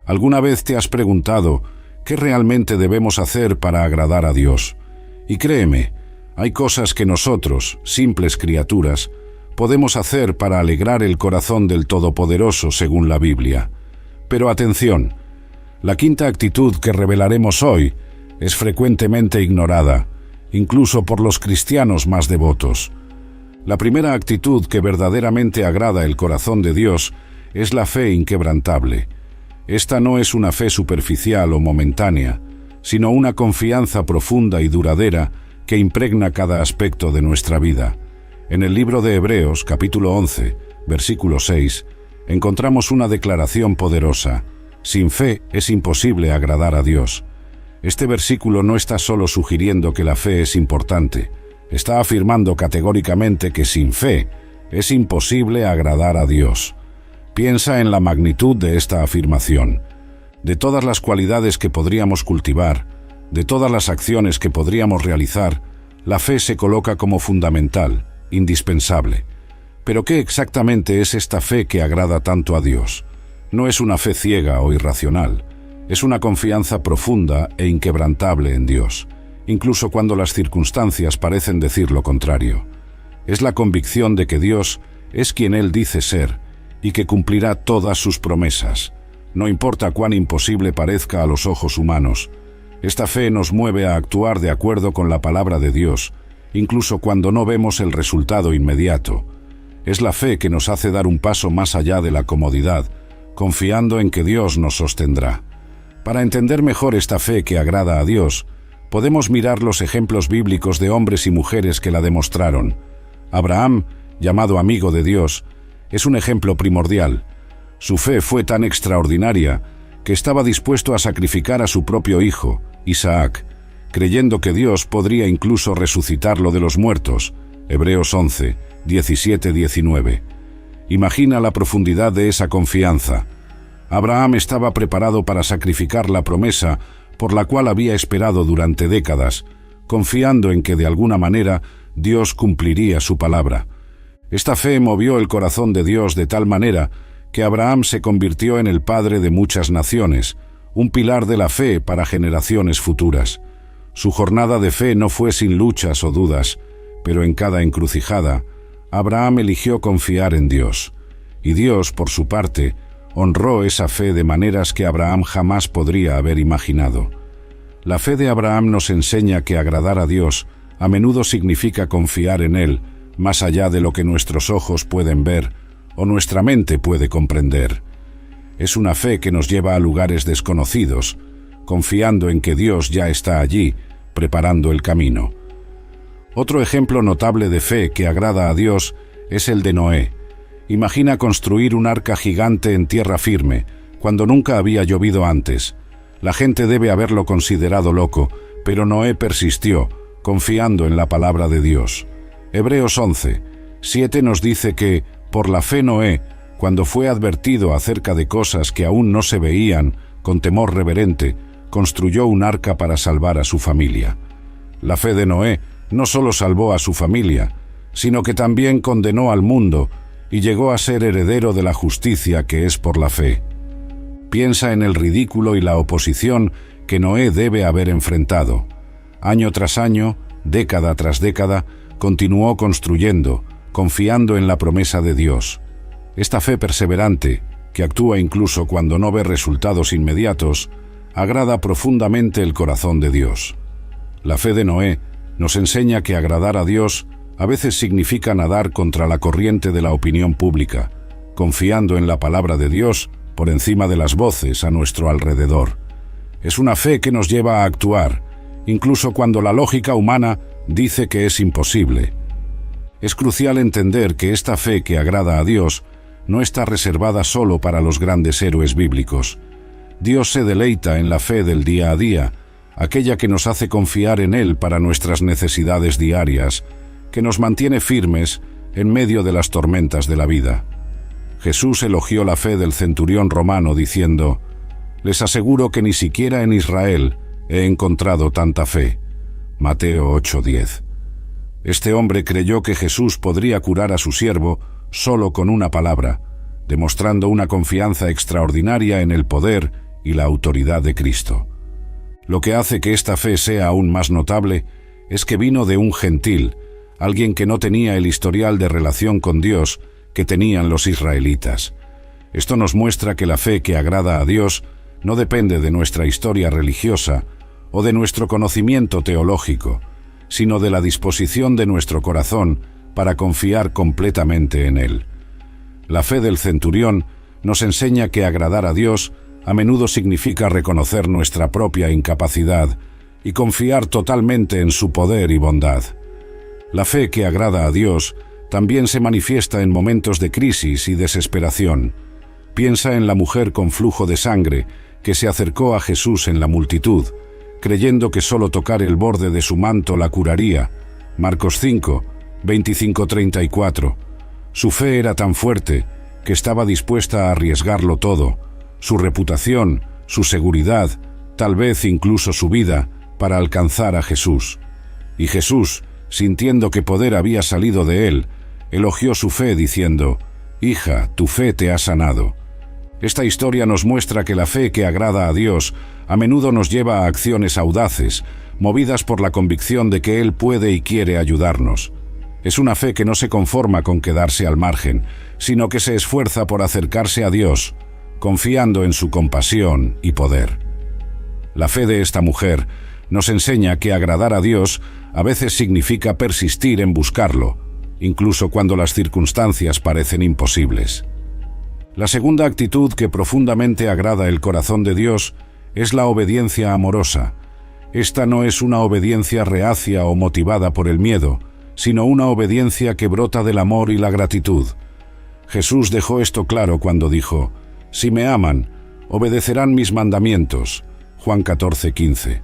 ¿Alguna vez te has preguntado qué realmente debemos hacer para agradar a Dios? Y créeme, hay cosas que nosotros, simples criaturas, podemos hacer para alegrar el corazón del Todopoderoso según la Biblia. Pero atención, la quinta actitud que revelaremos hoy es frecuentemente ignorada, incluso por los cristianos más devotos. La primera actitud que verdaderamente agrada el corazón de Dios es la fe inquebrantable. Esta no es una fe superficial o momentánea, sino una confianza profunda y duradera que impregna cada aspecto de nuestra vida. En el libro de Hebreos, capítulo 11, versículo 6, encontramos una declaración poderosa: sin fe es imposible agradar a Dios. Este versículo no está solo sugiriendo que la fe es importante, está afirmando categóricamente que sin fe es imposible agradar a Dios. Piensa en la magnitud de esta afirmación. De todas las cualidades que podríamos cultivar, de todas las acciones que podríamos realizar, la fe se coloca como fundamental, indispensable. Pero ¿qué exactamente es esta fe que agrada tanto a Dios? No es una fe ciega o irracional, es una confianza profunda e inquebrantable en Dios, incluso cuando las circunstancias parecen decir lo contrario. Es la convicción de que Dios es quien Él dice ser y que cumplirá todas sus promesas, no importa cuán imposible parezca a los ojos humanos. Esta fe nos mueve a actuar de acuerdo con la palabra de Dios, incluso cuando no vemos el resultado inmediato. Es la fe que nos hace dar un paso más allá de la comodidad, confiando en que Dios nos sostendrá. Para entender mejor esta fe que agrada a Dios, podemos mirar los ejemplos bíblicos de hombres y mujeres que la demostraron. Abraham, llamado amigo de Dios, es un ejemplo primordial. Su fe fue tan extraordinaria que estaba dispuesto a sacrificar a su propio hijo, Isaac, creyendo que Dios podría incluso resucitarlo de los muertos. Hebreos 11, 17-19. Imagina la profundidad de esa confianza. Abraham estaba preparado para sacrificar la promesa por la cual había esperado durante décadas, confiando en que de alguna manera Dios cumpliría su palabra. Esta fe movió el corazón de Dios de tal manera que Abraham se convirtió en el padre de muchas naciones, un pilar de la fe para generaciones futuras. Su jornada de fe no fue sin luchas o dudas, pero en cada encrucijada, Abraham eligió confiar en Dios. Y Dios, por su parte, honró esa fe de maneras que Abraham jamás podría haber imaginado. La fe de Abraham nos enseña que agradar a Dios a menudo significa confiar en Él, más allá de lo que nuestros ojos pueden ver o nuestra mente puede comprender. Es una fe que nos lleva a lugares desconocidos, confiando en que Dios ya está allí, preparando el camino. Otro ejemplo notable de fe que agrada a Dios es el de Noé. Imagina construir un arca gigante en tierra firme, cuando nunca había llovido antes. La gente debe haberlo considerado loco, pero Noé persistió, confiando en la palabra de Dios. Hebreos 11, 7 nos dice que, por la fe Noé, cuando fue advertido acerca de cosas que aún no se veían, con temor reverente, construyó un arca para salvar a su familia. La fe de Noé no solo salvó a su familia, sino que también condenó al mundo y llegó a ser heredero de la justicia que es por la fe. Piensa en el ridículo y la oposición que Noé debe haber enfrentado. Año tras año, década tras década, continuó construyendo, confiando en la promesa de Dios. Esta fe perseverante, que actúa incluso cuando no ve resultados inmediatos, agrada profundamente el corazón de Dios. La fe de Noé nos enseña que agradar a Dios a veces significa nadar contra la corriente de la opinión pública, confiando en la palabra de Dios por encima de las voces a nuestro alrededor. Es una fe que nos lleva a actuar, incluso cuando la lógica humana dice que es imposible. Es crucial entender que esta fe que agrada a Dios no está reservada solo para los grandes héroes bíblicos. Dios se deleita en la fe del día a día, aquella que nos hace confiar en Él para nuestras necesidades diarias, que nos mantiene firmes en medio de las tormentas de la vida. Jesús elogió la fe del centurión romano diciendo: «Les aseguro que ni siquiera en Israel he encontrado tanta fe». Mateo 8:10. Este hombre creyó que Jesús podría curar a su siervo solo con una palabra, demostrando una confianza extraordinaria en el poder y la autoridad de Cristo. Lo que hace que esta fe sea aún más notable es que vino de un gentil, alguien que no tenía el historial de relación con Dios que tenían los israelitas. Esto nos muestra que la fe que agrada a Dios no depende de nuestra historia religiosa o de nuestro conocimiento teológico, sino de la disposición de nuestro corazón para confiar completamente en Él. La fe del centurión nos enseña que agradar a Dios a menudo significa reconocer nuestra propia incapacidad y confiar totalmente en su poder y bondad. La fe que agrada a Dios también se manifiesta en momentos de crisis y desesperación. Piensa en la mujer con flujo de sangre que se acercó a Jesús en la multitud, creyendo que solo tocar el borde de su manto la curaría. Marcos 5, 25-34. Su fe era tan fuerte que estaba dispuesta a arriesgarlo todo, su reputación, su seguridad, tal vez incluso su vida, para alcanzar a Jesús. Y Jesús, sintiendo que poder había salido de él, elogió su fe diciendo: «Hija, tu fe te ha sanado». Esta historia nos muestra que la fe que agrada a Dios a menudo nos lleva a acciones audaces, movidas por la convicción de que Él puede y quiere ayudarnos. Es una fe que no se conforma con quedarse al margen, sino que se esfuerza por acercarse a Dios, confiando en su compasión y poder. La fe de esta mujer nos enseña que agradar a Dios a veces significa persistir en buscarlo, incluso cuando las circunstancias parecen imposibles. La segunda actitud que profundamente agrada el corazón de Dios es la obediencia amorosa. Esta no es una obediencia reacia o motivada por el miedo, sino una obediencia que brota del amor y la gratitud. Jesús dejó esto claro cuando dijo: «Si me aman, obedecerán mis mandamientos». Juan 14:15.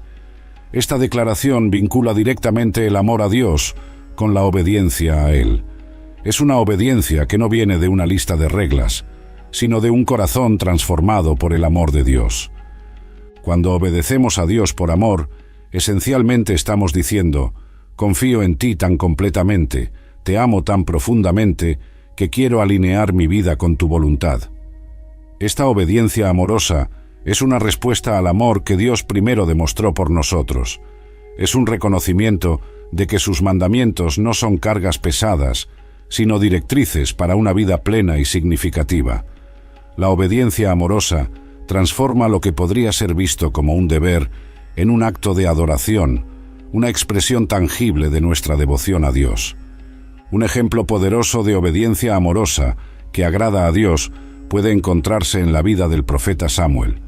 Esta declaración vincula directamente el amor a Dios con la obediencia a Él. Es una obediencia que no viene de una lista de reglas, sino de un corazón transformado por el amor de Dios. Cuando obedecemos a Dios por amor, esencialmente estamos diciendo: «Confío en ti tan completamente, te amo tan profundamente, que quiero alinear mi vida con tu voluntad». Esta obediencia amorosa es una respuesta al amor que Dios primero demostró por nosotros. Es un reconocimiento de que sus mandamientos no son cargas pesadas, sino directrices para una vida plena y significativa. La obediencia amorosa transforma lo que podría ser visto como un deber en un acto de adoración, una expresión tangible de nuestra devoción a Dios. Un ejemplo poderoso de obediencia amorosa que agrada a Dios puede encontrarse en la vida del profeta Samuel.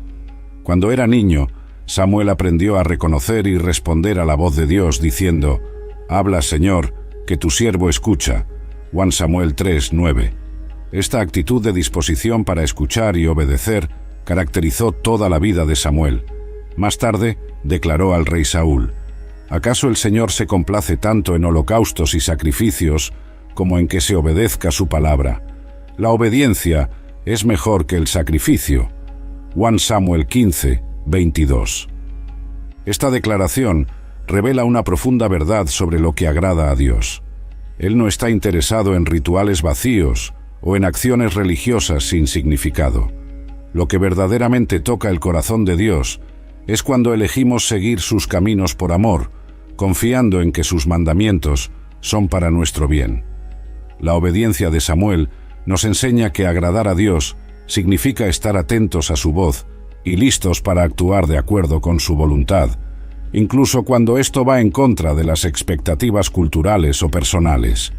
Cuando era niño, Samuel aprendió a reconocer y responder a la voz de Dios diciendo: «Habla, Señor, que tu siervo escucha». 1 Samuel 3:9. Esta actitud de disposición para escuchar y obedecer caracterizó toda la vida de Samuel. Más tarde, declaró al rey Saúl: «¿Acaso el Señor se complace tanto en holocaustos y sacrificios como en que se obedezca su palabra? La obediencia es mejor que el sacrificio». 1 Samuel 15:22. Esta declaración revela una profunda verdad sobre lo que agrada a Dios. Él no está interesado en rituales vacíos o en acciones religiosas sin significado. Lo que verdaderamente toca el corazón de Dios es cuando elegimos seguir sus caminos por amor, confiando en que sus mandamientos son para nuestro bien. La obediencia de Samuel nos enseña que agradar a Dios significa estar atentos a su voz y listos para actuar de acuerdo con su voluntad, incluso cuando esto va en contra de las expectativas culturales o personales.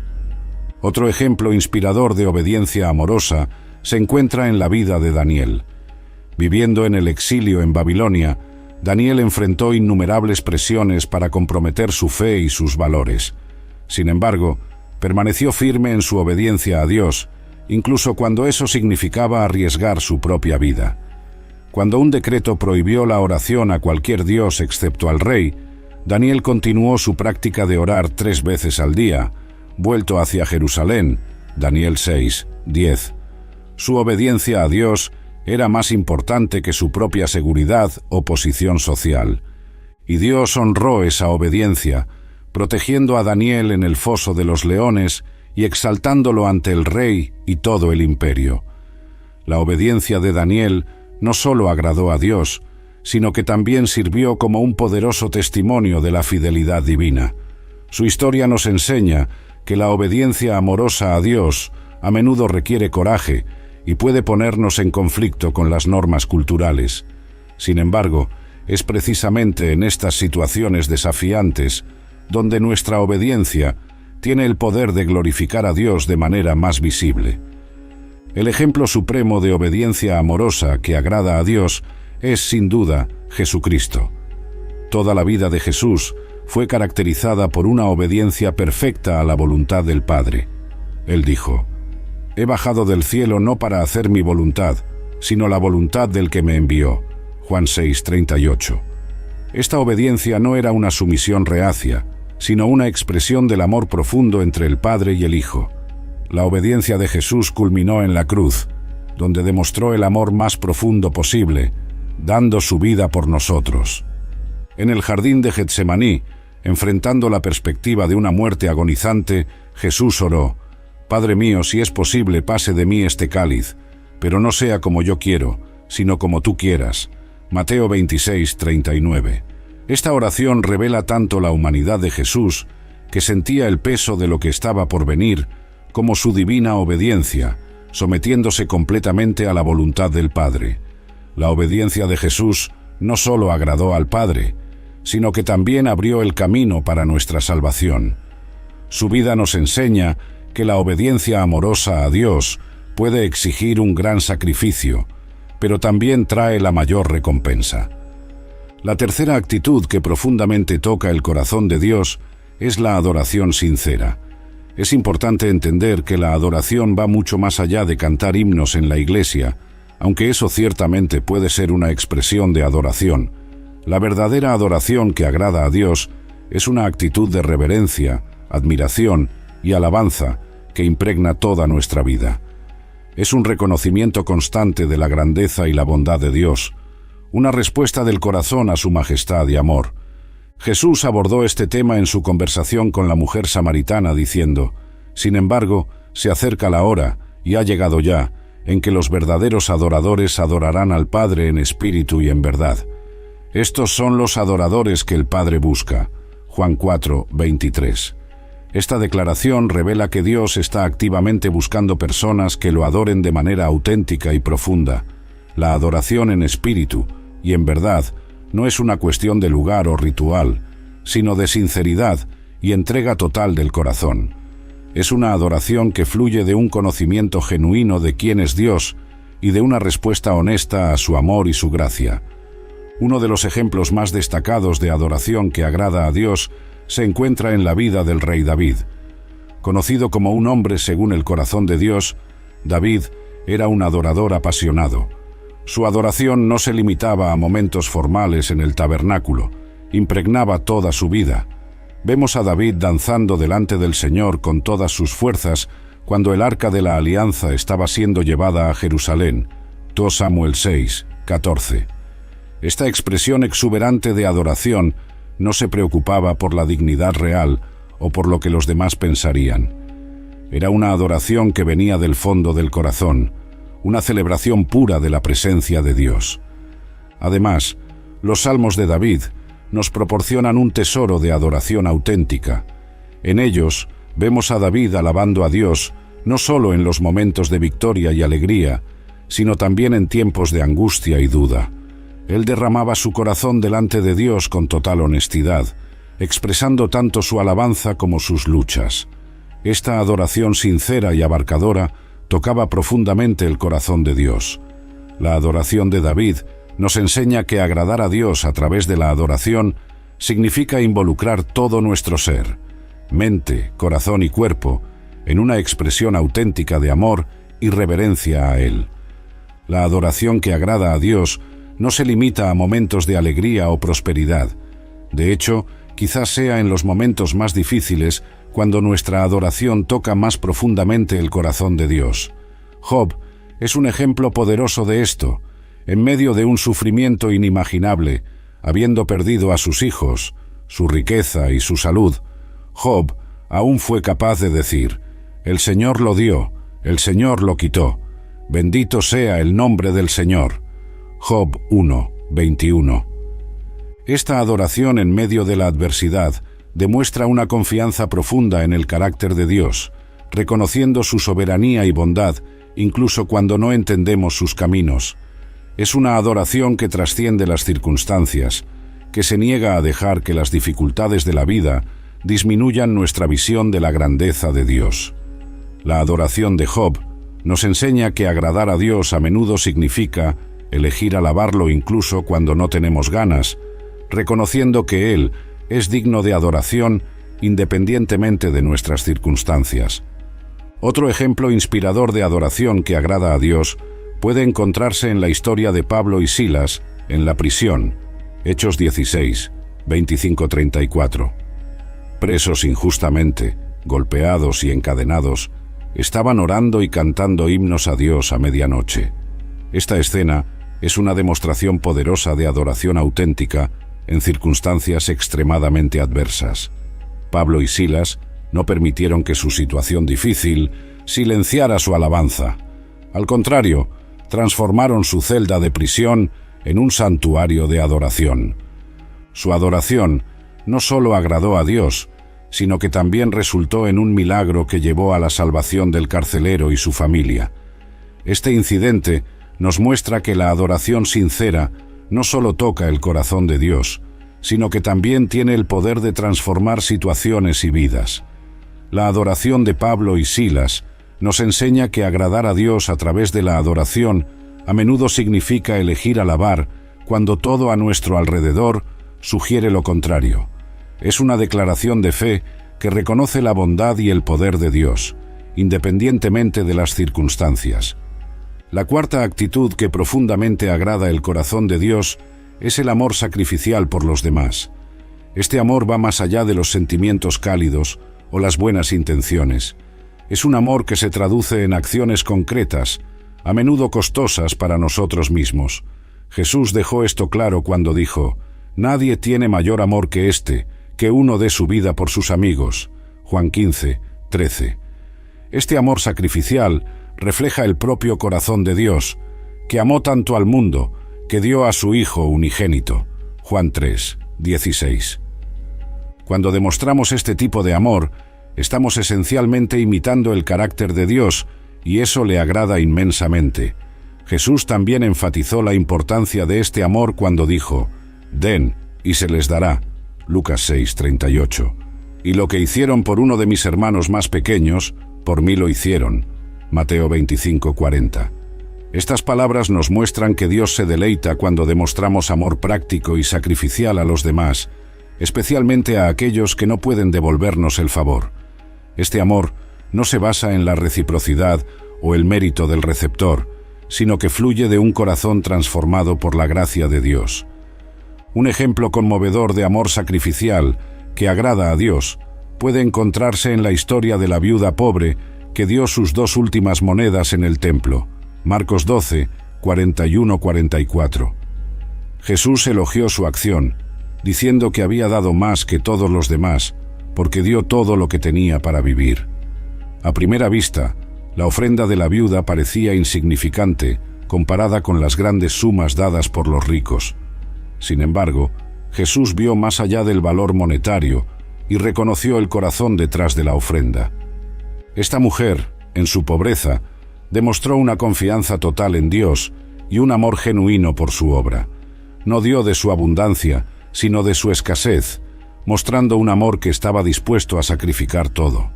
Otro ejemplo inspirador de obediencia amorosa se encuentra en la vida de Daniel. Viviendo en el exilio en Babilonia, Daniel enfrentó innumerables presiones para comprometer su fe y sus valores. Sin embargo, permaneció firme en su obediencia a Dios, incluso cuando eso significaba arriesgar su propia vida. Cuando un decreto prohibió la oración a cualquier dios excepto al rey, Daniel continuó su práctica de orar 3 veces al día, vuelto hacia Jerusalén. Daniel 6:10. Su obediencia a Dios era más importante que su propia seguridad o posición social. Y Dios honró esa obediencia, protegiendo a Daniel en el foso de los leones y exaltándolo ante el rey y todo el imperio. La obediencia de Daniel no solo agradó a Dios, sino que también sirvió como un poderoso testimonio de la fidelidad divina. Su historia nos enseña que la obediencia amorosa a Dios a menudo requiere coraje y puede ponernos en conflicto con las normas culturales. Sin embargo, es precisamente en estas situaciones desafiantes donde nuestra obediencia tiene el poder de glorificar a Dios de manera más visible. El ejemplo supremo de obediencia amorosa que agrada a Dios es, sin duda, Jesucristo. Toda la vida de Jesús fue caracterizada por una obediencia perfecta a la voluntad del Padre. Él dijo: «He bajado del cielo no para hacer mi voluntad, sino la voluntad del que me envió». Juan 6:38. Esta obediencia no era una sumisión reacia, sino una expresión del amor profundo entre el Padre y el Hijo. La obediencia de Jesús culminó en la cruz, donde demostró el amor más profundo posible, dando su vida por nosotros. En el jardín de Getsemaní, enfrentando la perspectiva de una muerte agonizante, Jesús oró: «Padre mío, si es posible, pase de mí este cáliz, pero no sea como yo quiero, sino como tú quieras». Mateo 26:39. Esta oración revela tanto la humanidad de Jesús, que sentía el peso de lo que estaba por venir, como su divina obediencia, sometiéndose completamente a la voluntad del Padre. La obediencia de Jesús no solo agradó al Padre, sino que también abrió el camino para nuestra salvación. Su vida nos enseña que la obediencia amorosa a Dios puede exigir un gran sacrificio, pero también trae la mayor recompensa. La tercera actitud que profundamente toca el corazón de Dios es la adoración sincera. Es importante entender que la adoración va mucho más allá de cantar himnos en la iglesia, aunque eso ciertamente puede ser una expresión de adoración. La verdadera adoración que agrada a Dios es una actitud de reverencia, admiración y alabanza que impregna toda nuestra vida. Es un reconocimiento constante de la grandeza y la bondad de Dios, una respuesta del corazón a su majestad y amor. Jesús abordó este tema en su conversación con la mujer samaritana diciendo: «Sin embargo, se acerca la hora, y ha llegado ya, en que los verdaderos adoradores adorarán al Padre en espíritu y en verdad. Estos son los adoradores que el Padre busca». Juan 4:23. Esta declaración revela que Dios está activamente buscando personas que lo adoren de manera auténtica y profunda. La adoración en espíritu y en verdad no es una cuestión de lugar o ritual, sino de sinceridad y entrega total del corazón. Es una adoración que fluye de un conocimiento genuino de quién es Dios y de una respuesta honesta a su amor y su gracia. Uno de los ejemplos más destacados de adoración que agrada a Dios se encuentra en la vida del rey David. Conocido como un hombre según el corazón de Dios, David era un adorador apasionado. Su adoración no se limitaba a momentos formales en el tabernáculo, impregnaba toda su vida. Vemos a David danzando delante del Señor con todas sus fuerzas cuando el arca de la alianza estaba siendo llevada a Jerusalén. 2 Samuel 6:14. Esta expresión exuberante de adoración no se preocupaba por la dignidad real o por lo que los demás pensarían. Era una adoración que venía del fondo del corazón, una celebración pura de la presencia de Dios. Además, los salmos de David nos proporcionan un tesoro de adoración auténtica. En ellos vemos a David alabando a Dios no solo en los momentos de victoria y alegría, sino también en tiempos de angustia y duda. Él derramaba su corazón delante de Dios con total honestidad, expresando tanto su alabanza como sus luchas. Esta adoración sincera y abarcadora tocaba profundamente el corazón de Dios. La adoración de David nos enseña que agradar a Dios a través de la adoración significa involucrar todo nuestro ser, mente, corazón y cuerpo, en una expresión auténtica de amor y reverencia a Él. La adoración que agrada a Dios no se limita a momentos de alegría o prosperidad. De hecho, quizás sea en los momentos más difíciles cuando nuestra adoración toca más profundamente el corazón de Dios. Job es un ejemplo poderoso de esto. En medio de un sufrimiento inimaginable, habiendo perdido a sus hijos, su riqueza y su salud, Job aún fue capaz de decir: «El Señor lo dio, el Señor lo quitó. Bendito sea el nombre del Señor». Job 1, 21. Esta adoración en medio de la adversidad demuestra una confianza profunda en el carácter de Dios, reconociendo su soberanía y bondad incluso cuando no entendemos sus caminos. Es una adoración que trasciende las circunstancias, que se niega a dejar que las dificultades de la vida disminuyan nuestra visión de la grandeza de Dios. La adoración de Job nos enseña que agradar a Dios a menudo significa elegir alabarlo incluso cuando no tenemos ganas, reconociendo que Él es digno de adoración independientemente de nuestras circunstancias. Otro ejemplo inspirador de adoración que agrada a Dios puede encontrarse en la historia de Pablo y Silas en la prisión, Hechos 16, 25-34. Presos injustamente, golpeados y encadenados, estaban orando y cantando himnos a Dios a medianoche. Esta escena es una demostración poderosa de adoración auténtica en circunstancias extremadamente adversas. Pablo y Silas no permitieron que su situación difícil silenciara su alabanza. Al contrario, transformaron su celda de prisión en un santuario de adoración. Su adoración no solo agradó a Dios, sino que también resultó en un milagro que llevó a la salvación del carcelero y su familia. Este incidente nos muestra que la adoración sincera no solo toca el corazón de Dios, sino que también tiene el poder de transformar situaciones y vidas. La adoración de Pablo y Silas nos enseña que agradar a Dios a través de la adoración a menudo significa elegir alabar cuando todo a nuestro alrededor sugiere lo contrario. Es una declaración de fe que reconoce la bondad y el poder de Dios, independientemente de las circunstancias. La cuarta actitud que profundamente agrada el corazón de Dios es el amor sacrificial por los demás. Este amor va más allá de los sentimientos cálidos o las buenas intenciones. Es un amor que se traduce en acciones concretas, a menudo costosas para nosotros mismos. Jesús dejó esto claro cuando dijo: «Nadie tiene mayor amor que este, que uno dé su vida por sus amigos». Juan 15, 13. Este amor sacrificial refleja el propio corazón de Dios, que amó tanto al mundo, que dio a su Hijo unigénito. Juan 3, 16. Cuando demostramos este tipo de amor, estamos esencialmente imitando el carácter de Dios, y eso le agrada inmensamente. Jesús también enfatizó la importancia de este amor cuando dijo: «Den, y se les dará». Lucas 6, 38. «Y lo que hicieron por uno de mis hermanos más pequeños, por mí lo hicieron». Mateo 25, 40. Estas palabras nos muestran que Dios se deleita cuando demostramos amor práctico y sacrificial a los demás, especialmente a aquellos que no pueden devolvernos el favor. Este amor no se basa en la reciprocidad o el mérito del receptor, sino que fluye de un corazón transformado por la gracia de Dios. Un ejemplo conmovedor de amor sacrificial que agrada a Dios puede encontrarse en la historia de la viuda pobre que dio sus 2 últimas monedas en el templo. Marcos 12, 41-44. Jesús elogió su acción, diciendo que había dado más que todos los demás, porque dio todo lo que tenía para vivir. A primera vista, la ofrenda de la viuda parecía insignificante comparada con las grandes sumas dadas por los ricos. Sin embargo, Jesús vio más allá del valor monetario y reconoció el corazón detrás de la ofrenda. Esta mujer, en su pobreza, demostró una confianza total en Dios y un amor genuino por su obra. No dio de su abundancia, sino de su escasez, mostrando un amor que estaba dispuesto a sacrificar todo.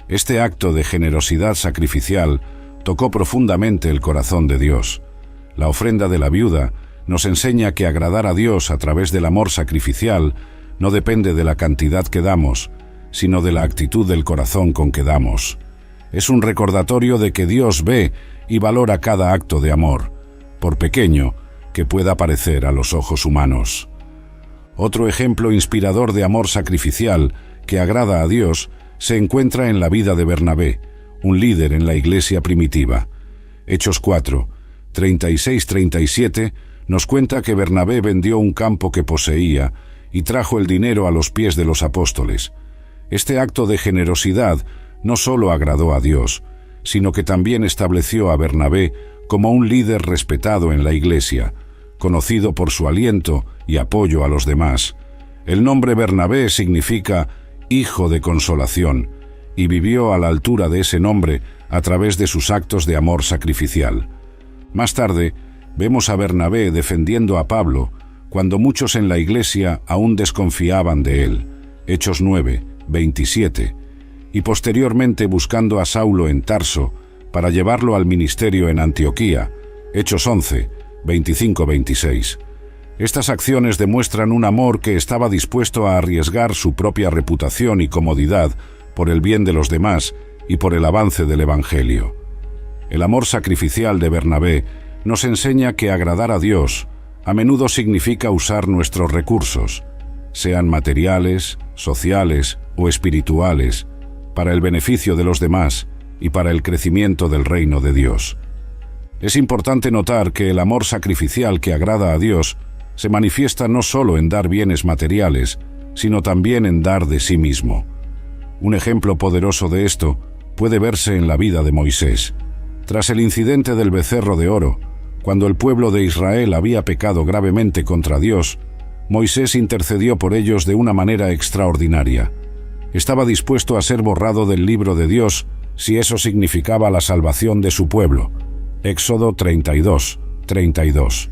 Este acto de generosidad sacrificial tocó profundamente el corazón de Dios. La ofrenda de la viuda nos enseña que agradar a Dios a través del amor sacrificial no depende de la cantidad que damos, sino de la actitud del corazón con que damos. Es un recordatorio de que Dios ve y valora cada acto de amor, por pequeño que pueda parecer a los ojos humanos. Otro ejemplo inspirador de amor sacrificial que agrada a Dios se encuentra en la vida de Bernabé, un líder en la iglesia primitiva. Hechos 4, 36-37 nos cuenta que Bernabé vendió un campo que poseía y trajo el dinero a los pies de los apóstoles. Este acto de generosidad no solo agradó a Dios, sino que también estableció a Bernabé como un líder respetado en la iglesia, conocido por su aliento y apoyo a los demás. El nombre Bernabé significa hijo de consolación, y vivió a la altura de ese nombre a través de sus actos de amor sacrificial. Más tarde, vemos a Bernabé defendiendo a Pablo, cuando muchos en la iglesia aún desconfiaban de él. Hechos 9, 27. Y posteriormente buscando a Saulo en Tarso para llevarlo al ministerio en Antioquía. Hechos 11, 25-26. Estas acciones demuestran un amor que estaba dispuesto a arriesgar su propia reputación y comodidad por el bien de los demás y por el avance del Evangelio. El amor sacrificial de Bernabé nos enseña que agradar a Dios a menudo significa usar nuestros recursos, sean materiales, sociales o espirituales, para el beneficio de los demás y para el crecimiento del reino de Dios. Es importante notar que el amor sacrificial que agrada a Dios se manifiesta no solo en dar bienes materiales, sino también en dar de sí mismo. Un ejemplo poderoso de esto puede verse en la vida de Moisés. Tras el incidente del becerro de oro, cuando el pueblo de Israel había pecado gravemente contra Dios, Moisés intercedió por ellos de una manera extraordinaria. Estaba dispuesto a ser borrado del libro de Dios si eso significaba la salvación de su pueblo. Éxodo 32, 32.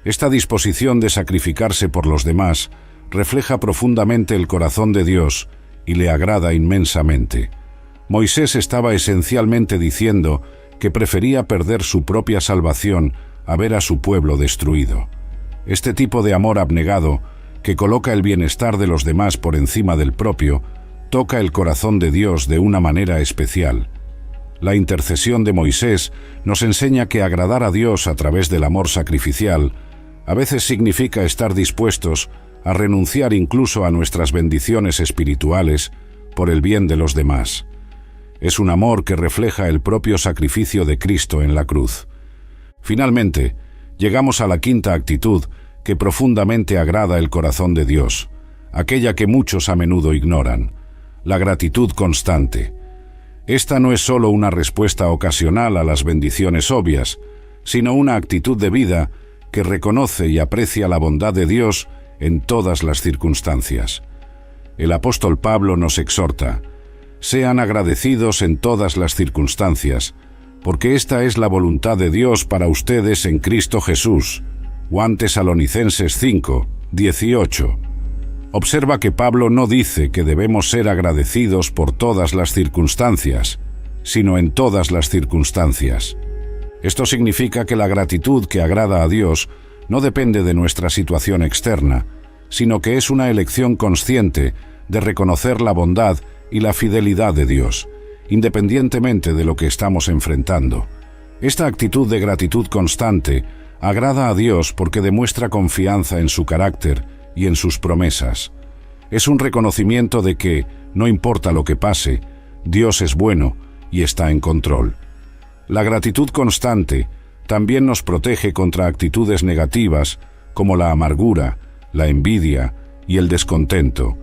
Esta disposición de sacrificarse por los demás refleja profundamente el corazón de Dios y le agrada inmensamente. Moisés estaba esencialmente diciendo que prefería perder su propia salvación a ver a su pueblo destruido. Este tipo de amor abnegado, que coloca el bienestar de los demás por encima del propio, toca el corazón de Dios de una manera especial. La intercesión de Moisés nos enseña que agradar a Dios a través del amor sacrificial a veces significa estar dispuestos a renunciar incluso a nuestras bendiciones espirituales por el bien de los demás. Es un amor que refleja el propio sacrificio de Cristo en la cruz. Finalmente, llegamos a la quinta actitud que profundamente agrada el corazón de Dios, aquella que muchos a menudo ignoran: la gratitud constante. Esta no es solo una respuesta ocasional a las bendiciones obvias, sino una actitud de vida que reconoce y aprecia la bondad de Dios en todas las circunstancias. El apóstol Pablo nos exhorta: sean agradecidos en todas las circunstancias, porque esta es la voluntad de Dios para ustedes en Cristo Jesús. 1 Tesalonicenses 5, 18. Observa que Pablo no dice que debemos ser agradecidos por todas las circunstancias, sino en todas las circunstancias. Esto significa que la gratitud que agrada a Dios no depende de nuestra situación externa, sino que es una elección consciente de reconocer la bondad y la fidelidad de Dios, independientemente de lo que estamos enfrentando. Esta actitud de gratitud constante agrada a Dios porque demuestra confianza en su carácter y en sus promesas. Es un reconocimiento de que, no importa lo que pase, Dios es bueno y está en control. La gratitud constante también nos protege contra actitudes negativas como la amargura, la envidia y el descontento,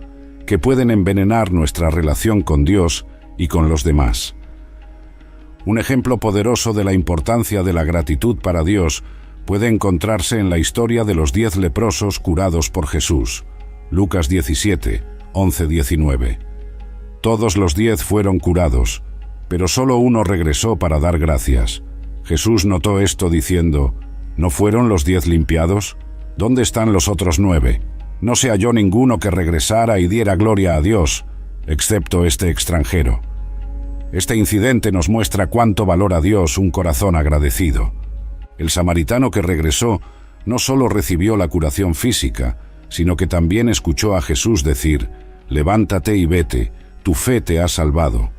que pueden envenenar nuestra relación con Dios y con los demás. Un ejemplo poderoso de la importancia de la gratitud para Dios puede encontrarse en la historia de los 10 leprosos curados por Jesús. Lucas 17, 11-19. Todos los 10 fueron curados, pero solo uno regresó para dar gracias. Jesús notó esto diciendo: ¿no fueron los 10 limpiados? ¿Dónde están los otros 9? No se halló ninguno que regresara y diera gloria a Dios, excepto este extranjero. Este incidente nos muestra cuánto valora a Dios un corazón agradecido. El samaritano que regresó no solo recibió la curación física, sino que también escuchó a Jesús decir: levántate y vete, tu fe te ha salvado.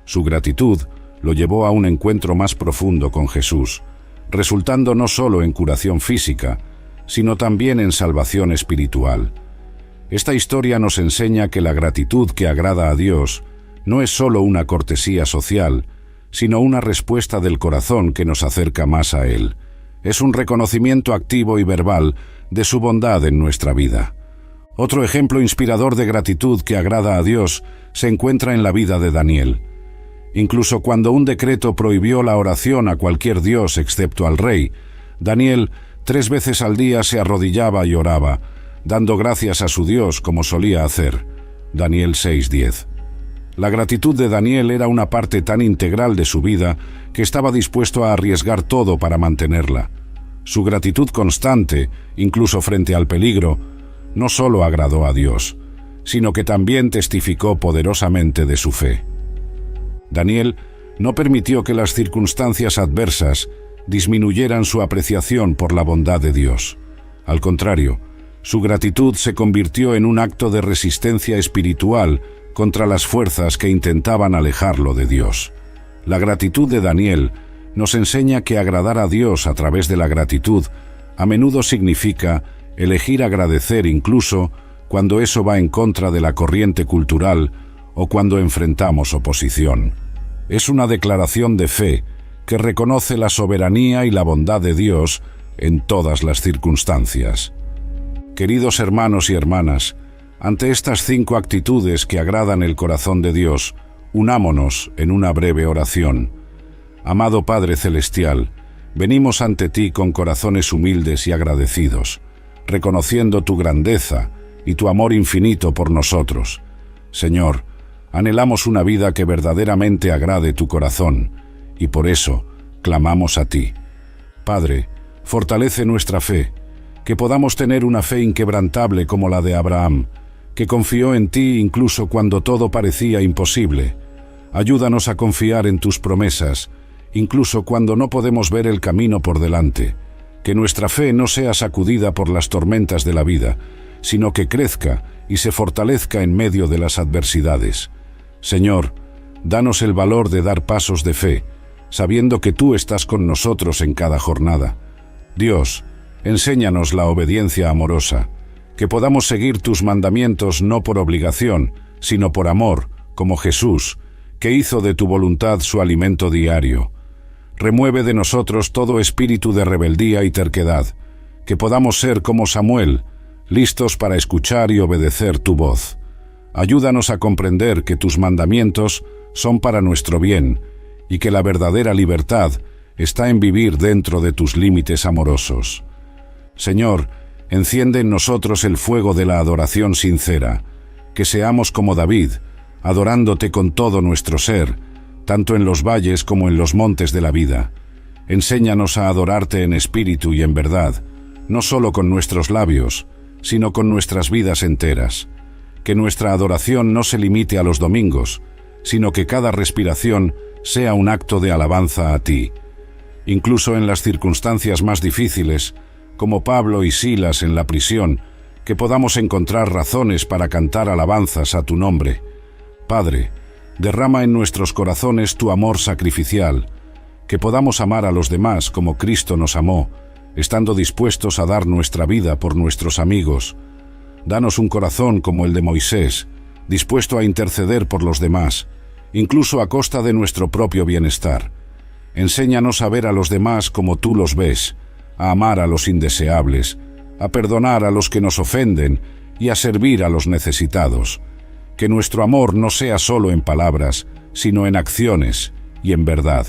Su gratitud lo llevó a un encuentro más profundo con Jesús, resultando no solo en curación física, sino también en salvación espiritual. Esta historia nos enseña que la gratitud que agrada a Dios no es solo una cortesía social, sino una respuesta del corazón que nos acerca más a Él. Es un reconocimiento activo y verbal de su bondad en nuestra vida. Otro ejemplo inspirador de gratitud que agrada a Dios se encuentra en la vida de Daniel. Incluso cuando un decreto prohibió la oración a cualquier dios excepto al rey, Daniel 3 veces al día se arrodillaba y oraba, dando gracias a su Dios como solía hacer. Daniel 6:10. La gratitud de Daniel era una parte tan integral de su vida que estaba dispuesto a arriesgar todo para mantenerla. Su gratitud constante, incluso frente al peligro, no solo agradó a Dios, sino que también testificó poderosamente de su fe. Daniel no permitió que las circunstancias adversas disminuyeran su apreciación por la bondad de Dios. Al contrario, su gratitud se convirtió en un acto de resistencia espiritual contra las fuerzas que intentaban alejarlo de Dios. La gratitud de Daniel nos enseña que agradar a Dios a través de la gratitud a menudo significa elegir agradecer incluso cuando eso va en contra de la corriente cultural o cuando enfrentamos oposición. Es una declaración de fe que reconoce la soberanía y la bondad de Dios en todas las circunstancias. Queridos hermanos y hermanas, ante estas 5 actitudes que agradan el corazón de Dios, unámonos en una breve oración. Amado Padre Celestial, venimos ante ti con corazones humildes y agradecidos, reconociendo tu grandeza y tu amor infinito por nosotros. Señor, anhelamos una vida que verdaderamente agrade tu corazón, y por eso clamamos a ti. Padre, fortalece nuestra fe, que podamos tener una fe inquebrantable como la de Abraham, que confió en ti incluso cuando todo parecía imposible. Ayúdanos a confiar en tus promesas, incluso cuando no podemos ver el camino por delante. Que nuestra fe no sea sacudida por las tormentas de la vida, sino que crezca y se fortalezca en medio de las adversidades. Señor, danos el valor de dar pasos de fe, sabiendo que tú estás con nosotros en cada jornada. Dios, enséñanos la obediencia amorosa, que podamos seguir tus mandamientos no por obligación, sino por amor, como Jesús, que hizo de tu voluntad su alimento diario. Remueve de nosotros todo espíritu de rebeldía y terquedad, que podamos ser como Samuel, listos para escuchar y obedecer tu voz. Ayúdanos a comprender que tus mandamientos son para nuestro bien y que la verdadera libertad está en vivir dentro de tus límites amorosos. Señor, enciende en nosotros el fuego de la adoración sincera, que seamos como David, adorándote con todo nuestro ser, tanto en los valles como en los montes de la vida. Enséñanos a adorarte en espíritu y en verdad, no solo con nuestros labios, sino con nuestras vidas enteras. Que nuestra adoración no se limite a los domingos, sino que cada respiración sea un acto de alabanza a ti. Incluso en las circunstancias más difíciles, como Pablo y Silas en la prisión, que podamos encontrar razones para cantar alabanzas a tu nombre. Padre, derrama en nuestros corazones tu amor sacrificial, que podamos amar a los demás como Cristo nos amó, estando dispuestos a dar nuestra vida por nuestros amigos. Danos un corazón como el de Moisés, dispuesto a interceder por los demás, incluso a costa de nuestro propio bienestar. Enséñanos a ver a los demás como tú los ves, a amar a los indeseables, a perdonar a los que nos ofenden y a servir a los necesitados. Que nuestro amor no sea solo en palabras, sino en acciones y en verdad.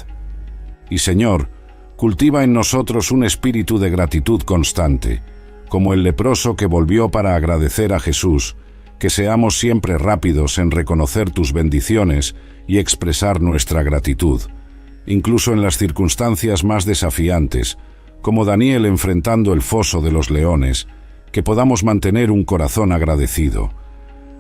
Y Señor, cultiva en nosotros un espíritu de gratitud constante, como el leproso que volvió para agradecer a Jesús, que seamos siempre rápidos en reconocer tus bendiciones y expresar nuestra gratitud, incluso en las circunstancias más desafiantes, como Daniel enfrentando el foso de los leones, que podamos mantener un corazón agradecido.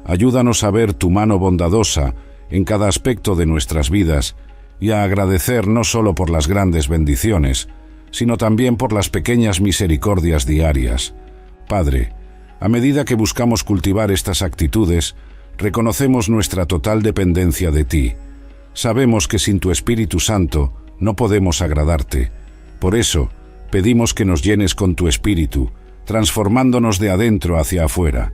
Ayúdanos a ver tu mano bondadosa en cada aspecto de nuestras vidas y a agradecer no solo por las grandes bendiciones, sino también por las pequeñas misericordias diarias. Padre, a medida que buscamos cultivar estas actitudes, reconocemos nuestra total dependencia de ti. Sabemos que sin tu Espíritu Santo no podemos agradarte. Por eso, pedimos que nos llenes con tu Espíritu, transformándonos de adentro hacia afuera.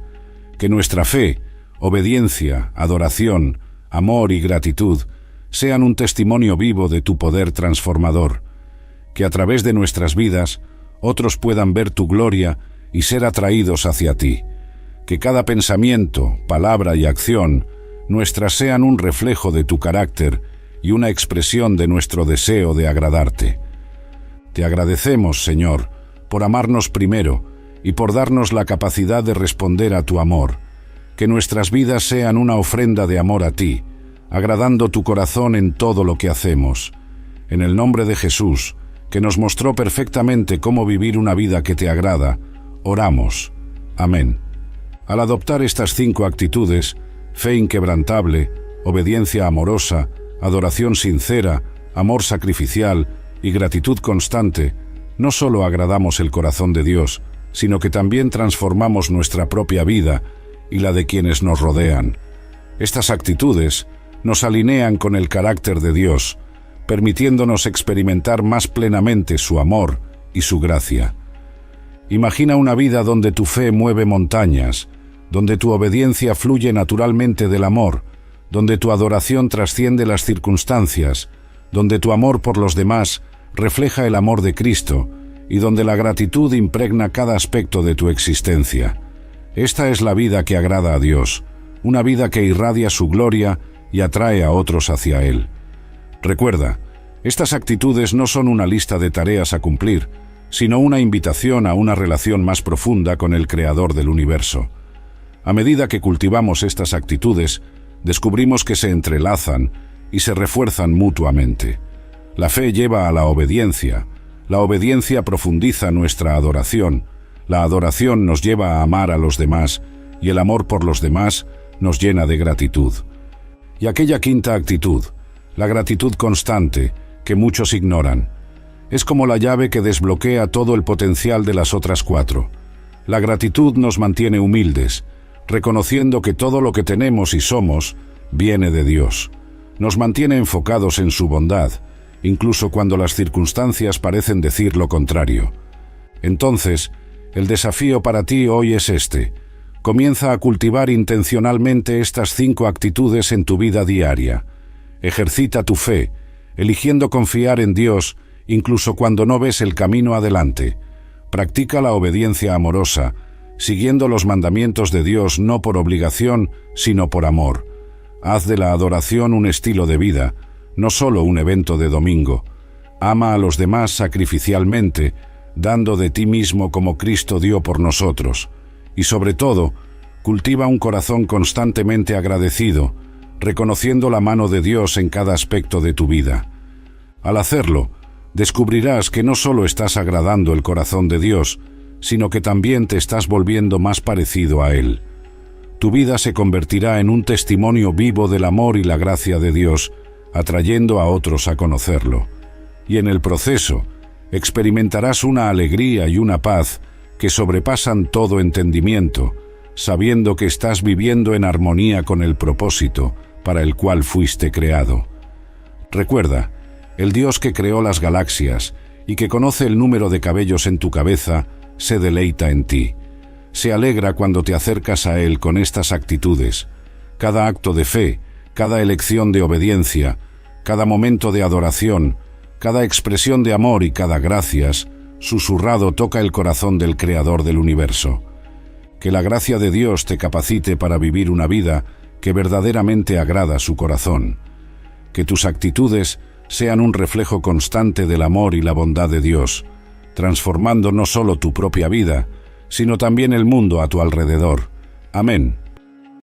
Que nuestra fe, obediencia, adoración, amor y gratitud sean un testimonio vivo de tu poder transformador. Que a través de nuestras vidas otros puedan ver tu gloria y ser atraídos hacia ti. Que cada pensamiento, palabra y acción nuestras sean un reflejo de tu carácter y una expresión de nuestro deseo de agradarte. Te agradecemos, Señor, por amarnos primero y por darnos la capacidad de responder a tu amor. Que nuestras vidas sean una ofrenda de amor a ti, agradando tu corazón en todo lo que hacemos. En el nombre de Jesús, que nos mostró perfectamente cómo vivir una vida que te agrada, oramos. Amén. Al adoptar estas 5 actitudes, fe inquebrantable, obediencia amorosa, adoración sincera, amor sacrificial y gratitud constante, no solo agradamos el corazón de Dios, sino que también transformamos nuestra propia vida y la de quienes nos rodean. Estas actitudes nos alinean con el carácter de Dios, permitiéndonos experimentar más plenamente su amor y su gracia. Imagina una vida donde tu fe mueve montañas, donde tu obediencia fluye naturalmente del amor, donde tu adoración trasciende las circunstancias, donde tu amor por los demás refleja el amor de Cristo y donde la gratitud impregna cada aspecto de tu existencia. Esta es la vida que agrada a Dios, una vida que irradia su gloria y atrae a otros hacia Él. Recuerda, estas actitudes no son una lista de tareas a cumplir, sino una invitación a una relación más profunda con el Creador del universo. A medida que cultivamos estas actitudes, descubrimos que se entrelazan y se refuerzan mutuamente. La fe lleva a la obediencia profundiza nuestra adoración, la adoración nos lleva a amar a los demás y el amor por los demás nos llena de gratitud. Y aquella 5ª actitud, la gratitud constante, que muchos ignoran, es como la llave que desbloquea todo el potencial de las otras 4. La gratitud nos mantiene humildes, reconociendo que todo lo que tenemos y somos viene de Dios. Nos mantiene enfocados en su bondad, incluso cuando las circunstancias parecen decir lo contrario. Entonces, el desafío para ti hoy es este. Comienza a cultivar intencionalmente estas 5 actitudes en tu vida diaria. Ejercita tu fe, eligiendo confiar en Dios incluso cuando no ves el camino adelante. Practica la obediencia amorosa, siguiendo los mandamientos de Dios no por obligación, sino por amor. Haz de la adoración un estilo de vida, no solo un evento de domingo. Ama a los demás sacrificialmente, dando de ti mismo como Cristo dio por nosotros. Y sobre todo, cultiva un corazón constantemente agradecido, reconociendo la mano de Dios en cada aspecto de tu vida. Al hacerlo, descubrirás que no solo estás agradando el corazón de Dios, sino que también te estás volviendo más parecido a Él. Tu vida se convertirá en un testimonio vivo del amor y la gracia de Dios, atrayendo a otros a conocerlo. Y en el proceso, experimentarás una alegría y una paz que sobrepasan todo entendimiento, sabiendo que estás viviendo en armonía con el propósito para el cual fuiste creado. Recuerda, el Dios que creó las galaxias y que conoce el número de cabellos en tu cabeza, se deleita en ti. Se alegra cuando te acercas a Él con estas actitudes. Cada acto de fe, cada elección de obediencia, cada momento de adoración, cada expresión de amor y cada gracias, susurrado toca el corazón del Creador del universo. Que la gracia de Dios te capacite para vivir una vida que verdaderamente agrada su corazón. Que tus actitudes sean un reflejo constante del amor y la bondad de Dios, transformando no solo tu propia vida, sino también el mundo a tu alrededor. Amén.